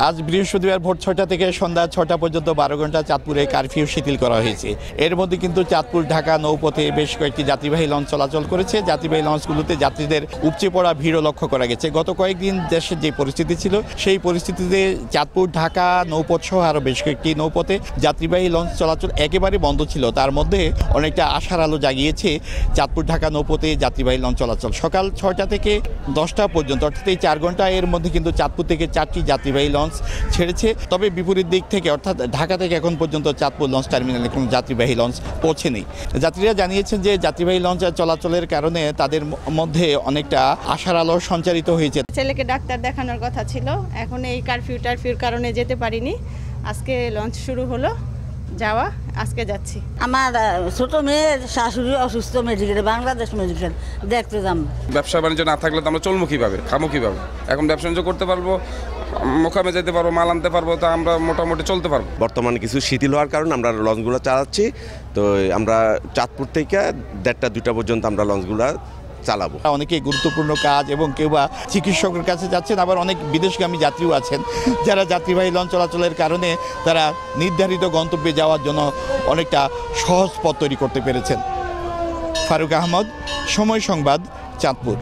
আজ বৃহস্পতিবার ভোর 6টা থেকে সন্ধ্যা 6টা পর্যন্ত 12 ঘন্টা চাঁদপুরে কারফিউ শিথিল করা হয়েছে। এর মধ্যে কিন্তু চাঁদপুর ঢাকা নৌপথে বেশ কয়েকটি যাত্রীবাহী লঞ্চ চলাচল করেছে। যাত্রীবাহী লঞ্চগুলোতে যাত্রীদের উপচে পড়া ভিড়ও লক্ষ্য করা গেছে। গত কয়েকদিন দেশের যে পরিস্থিতি ছিল সেই পরিস্থিতিতে চাঁদপুর ঢাকা নৌপথ সহ আরও বেশ কয়েকটি নৌপথে যাত্রীবাহী লঞ্চ চলাচল একেবারে বন্ধ ছিল। তার মধ্যে অনেকটা আশার আলো জাগিয়েছে চাঁদপুর ঢাকা নৌপথে যাত্রীবাহী লঞ্চ চলাচল। সকাল 6টা থেকে 10টা পর্যন্ত অর্থাৎ এই 4 ঘন্টা এর মধ্যে কিন্তু চাঁদপুর থেকে 4টি যাত্রীবাহী লঞ্চ ছেড়েছে। তবে বিপরীত দিক থেকে অর্থাৎ ঢাকা থেকে এখন পর্যন্ত চাঁদপুর লঞ্চ টার্মিনালে কোনো যাত্রীবাহী লঞ্চ পৌঁছেনি। যাত্রীরা জানিয়েছেন যে যাত্রীবাহী লঞ্চ চলাচলের কারণে তাদের মধ্যে অনেকটা আশার আলো সঞ্চারিত হয়েছে। ছেলেকে ডাক্তার দেখানোর কথা ছিল, এখন এই কারফিউর কারণে যেতে পারিনি। আজকে লঞ্চ শুরু হলো, যাওয়া আজকে যাচ্ছি। আমার ছোট মেয়ের শাশুড়ি অসুস্থ, মেডিকেলে বাংলাদেশ মেডিকেল দেখতে যাম। ব্যবসা বাণিজ্য না থাকলে তো আমরা চলবো কীভাবে, খামো কীভাবে? এখন ব্যবসা বাণিজ্য করতে পারবো, মোকামে যেতে পারবো, মাল আনতে পারবো, তা আমরা মোটামুটি চলতে পারবো। বর্তমানে কিছু শিথিল হওয়ার কারণে আমরা লঞ্চগুলো চালাচ্ছি। তো আমরা চাঁদপুর থেকে 1টা-2টা পর্যন্ত আমরা লঞ্চগুলো চালাবো। অনেকেই গুরুত্বপূর্ণ কাজ এবং কেউ বা চিকিৎসকের কাছে যাচ্ছেন, আবার অনেক বিদেশগামী যাত্রীও আছেন যারা যাত্রীবাহী লঞ্চ চলাচলের কারণে তারা নির্ধারিত গন্তব্যে যাওয়ার জন্য অনেকটা সহজ পথ তৈরি করতে পেরেছেন। ফারুক আহমদ, সময় সংবাদ, চাঁদপুর।